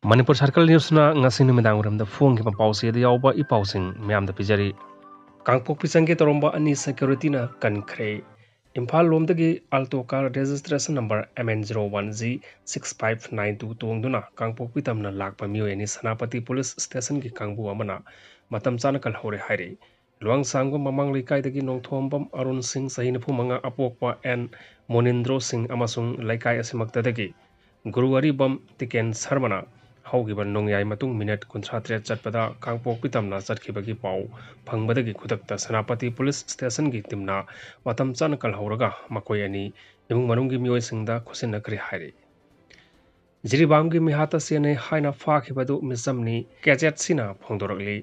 Manipur Circle Newsna ngasi numidang uramda phone pause da yawba ipausing myamda pijari Kangpokpi change toromba ani security na kankhre Imphal lomdagi alto car registration number MN01G6592 tongduna Kangpokpi tamna lakpa miyo ani Sanapati Police Station ki kangbu amana matam chana kalhore haire Luang sangba mamang likai dagi nongthombam Arun Singh sahinapu manga apokpa and Monindro Singh amasung laikai asimakta dagi Guruwari bam Tiken Sarmana haugiba nongyai matung minute 53 chatpada Kangpokpi tamna chatkibagi pau phangmadagi khudakta Sanapati Police Station gi timna matam chana kalhoraga makoi ani imung manunggi mioi singda khusinakri haire Jiribam gi mihata sene haina fakhibadu misamni Kajet sina phongdoragli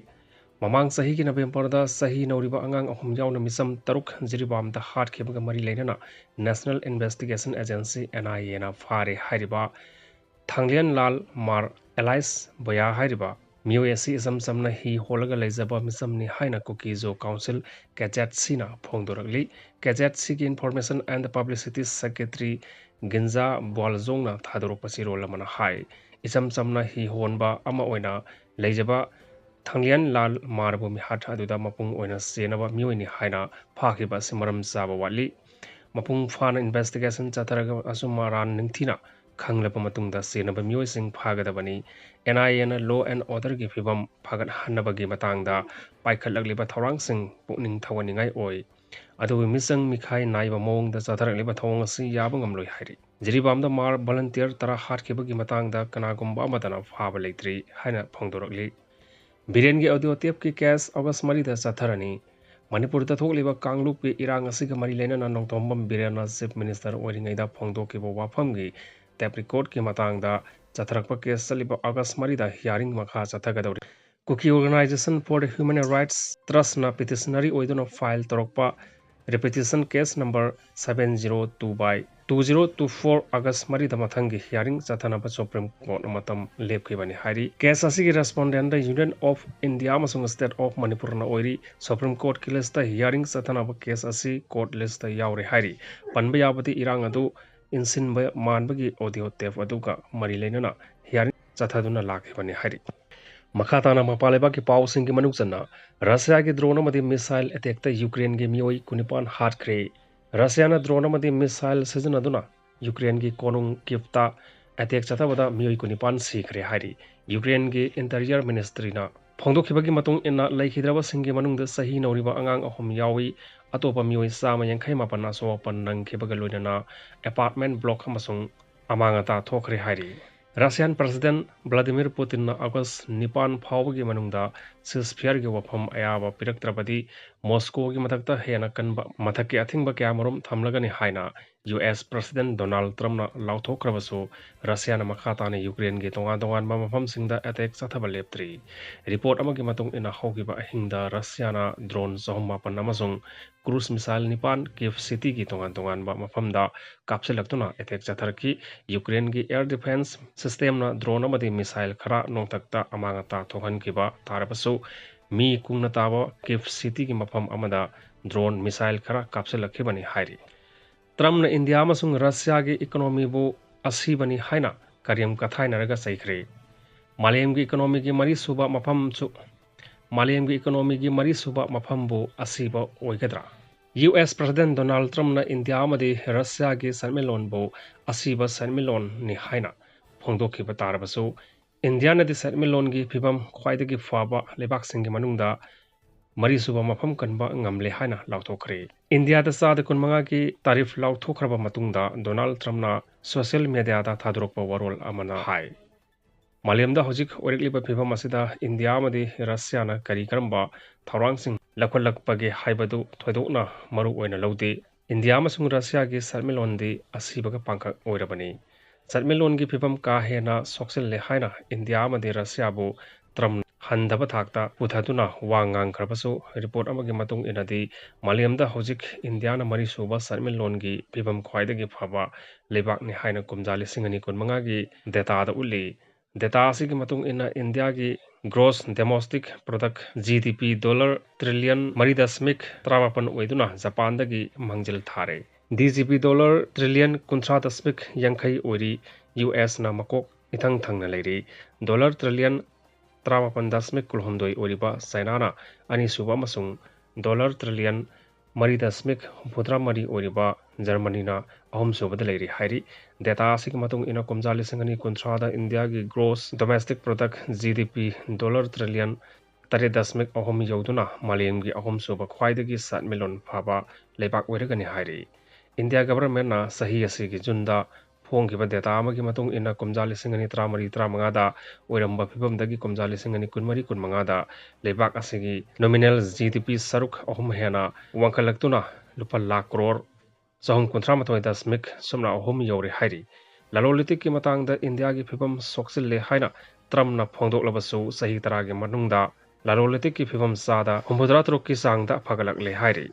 Mamang sahi ki November da sahi nauriba angang ahum yauna misam taruk Jiribam da hat khibaga mari leinana National Investigation Agency NIA na fare hairiba Thanglian Lal Mar Elias Boya Hairiba Mioesi isam samna hi holaga lezaba misamni haina Kukizo Council Kajet Sina Phongdoragli Kajet Sigi Information and the Publicity Secretary Ginza Boalzongna Thadoro Pasiro Lamana Hai isam samna hi honba ama oina lezaba Thanglian Lal Marbu Mihat Aduda Mapung oina senaba mioini haina Phakiba Simaram Zaba Wali Mapung Fana Investigation Chataraga Asumaran Ningtina Kanglapa matungda senaba mioising phagadabani NIA na law and order gi phibam phagat hanabagi matangda paikhatlagliba thorangsing pukning thawaningai oi adu misang mikhai naiba mongda chatharagliba thawang asi yaba ngamloi hairi jiribamda mar volunteer tara hatkibagi matangda kanagumba amadana phaba leitri haina phongdoragli biren gi audio tape ki case August marida chatharani Manipur da thokliba Kanglup ki irang asiga mari lena nongtombam birena chief minister oringaida phongdokibo wafam gi tap record ki matang da chatharakpa case saliba August marida hearing makha chathagadori Kuki Organization for the Human Rights Trust na petitionary oidona file torokpa repetition case number 702 by 2024 August marida mathangi hearing chathanaba Supreme Court matam lepkhibani hari case asigi respondent da Union of India amasung State of Manipur na oiri Supreme Court ki list da hearing chathanaba case asi court list da yaure hari panba yabati irang adu insin manbagi audio tape aduga mari leinana hearing chathaduna lakhibani hari Makhatana mapaleba ki pau sing ki manukchana Russia ki drone amadi missile attack ta Ukraine ge mioi kunipan hatkre Russia na drone amadi missile sijanaduna Ukraine ki konung kipta attack chathabada mioi kunipan sikre hari Ukraine ge interior ministry na phongdokhibagi matung ina laikhidraba singge manungda sahi nauriba angang ahum yawi atopa mioi sama yankhai mapanna so pan nang khibaga loinana apartment block amasung amangata thokre hari Russian President Vladimir Putin na August Nipan phawgi manungda ceasefire gi wafam ayaba piraktrabadi Moscow gi mathakta hena kanba mathaki athingba kyamarum thamlagani haina US President Donald Trump na lauthokrabasu Russia na makhata na Ukraine gi tongan mafam singda attack chathaba leptri report amagi matung ina hogiba ahingda Russia na drone zohma pan amasung cruise missile Nipan Kiev city gi tongan mafamda kapselaktuna attack chatharki Ukraine gi air defense system na drone amadi missile khara nongtakta amangata thohan kiba tarabasu mi kungna taba Kiev city gi mafam amada drone missile khara kapselakhibani hairi Trump na India amasung Russia gi economy bu asibani haina karyam kathaina raga saikhre Malem gi economy gi mari suba mafam chu Malem gi economy gi mari suba mafam bu asiba oigadra US President Donald Trump na India amadi Russia gi sarmelon bu asiba sarmelon ni haina phongdokhiba tarabasu India na di sarmelon gi phibam khwaidagi faba lebak singgi manungda mari suba mafam kanba ngamle haina lauthokre India da sa da kunmanga gi tarif lauthokraba matungda Donald Trump na social media da thadrokpa warol amana hai Malayamda hojik orekliba phibam asida India amadi Russia na kari karamba thawrangsing lakholakpage haibadu thoidokna maru oina lode India amasung Russia gi sarmelon di asibaga pangkak oirabani sarmelon gi phibam ka hena soksel le haina India amadi Russia bu Trump handaba thakta puthaduna wangang khrabasu report amagi matung inadi Malayamda hojik India na mari suba sarmelon gi phibam khwaidagi phaba lebak ni haina kumjali singani kunmanga gi data da uli data asigi matung ina India gi gross domestic product GDP dollar trillion maridasmik tramapan oiduna Japan dagi mangjil thare DGP dollar trillion 30 yankhai ori US na makok ꯏꯊꯪ ꯊꯪꯅ ꯂꯩꯔꯤ꯫ Dollar trillion 17.12 ꯑꯣꯏꯔꯤꯕ ꯆꯥꯏꯅꯥꯅ ꯑꯅꯤꯁꯨꯕ ꯑꯃꯁꯨꯡ dollar trillion 4.63 ꯑꯣꯏꯔꯤꯕ ꯖꯔꯃꯅꯤꯅ ꯑꯍꯨꯝꯁꯨꯕꯗ ꯂꯩꯔꯤ ꯍꯥꯏꯔꯤ꯫ Data ꯑꯁꯤꯒꯤ ꯃꯇꯨꯡ ꯏꯟꯅ ꯀꯨꯝꯖꯥ 2030ꯗ ꯏꯟꯗꯤꯌꯥꯒꯤ gross domestic product (GDP) dollar trillion 8.3 ꯌꯧꯗꯨꯅ ꯃꯥꯂꯦꯝꯒꯤ ꯑꯍꯨꯝꯁꯨꯕ ꯈ꯭ꯋꯥꯏꯗꯒꯤ ꯁꯦꯟꯃꯤꯠꯂꯣꯟ ꯐꯕ ꯂꯩꯕꯥꯛ ꯑꯣꯏꯔꯒꯅꯤ ꯍꯥꯏꯔꯤ꯫ ꯏꯟꯗꯤꯌꯥ ꯒꯚꯔꯟꯃꯦꯟꯠꯅ ꯆꯍꯤ ꯑꯁꯤꯒꯤ ꯖꯨꯟꯗ ꯐꯣꯡꯈꯤꯕ ꯗꯦꯇꯥ ꯑꯃꯒꯤ ꯃꯇꯨꯡ ꯏꯟꯅ ꯀꯨꯝꯖꯥ 2024-25ꯗ ꯑꯣꯏꯔꯝꯕ ꯐꯤꯚꯝꯗꯒꯤ ꯀꯨꯝꯖꯥ 2024-25ꯗ ꯂꯩꯕꯥꯛ ꯑꯁꯤꯒꯤ ꯅꯣꯃꯤꯅꯦꯜ GDP ꯁꯔꯨꯛ ꯑꯍꯨꯝ ꯍꯦꯟꯅ ꯋꯥꯡꯈꯠꯂꯛꯇꯨꯅ ꯂꯨꯄꯥ ꯂꯥꯈ ꯀ꯭ꯔꯣꯔ 338.03 ꯌꯧꯔꯦ ꯍꯥꯏꯔꯤ꯫ ꯂꯂꯣꯟ ꯏꯇꯤꯛꯀꯤ ꯃꯇꯥꯡꯗ ꯏꯟꯗꯤꯌꯥꯒꯤ ꯐꯤꯚꯝ ꯁꯣꯛꯆꯤꯜꯂꯦ ꯍꯥꯏꯅ ꯇ꯭ꯔꯝꯞꯅ ꯐꯣꯡꯗꯣꯛꯂꯕꯁꯨ ꯆꯍꯤ 10ꯒꯤ ꯃꯅꯨꯡꯗ ꯂꯂꯣꯟ ꯏꯇꯤꯛꯀꯤ ꯐꯤꯚꯝ ꯆꯥꯗ 83ꯀꯤ ꯆꯥꯡꯗ ꯐꯒꯠꯂꯛꯂꯦ ꯍꯥꯏꯔꯤ꯫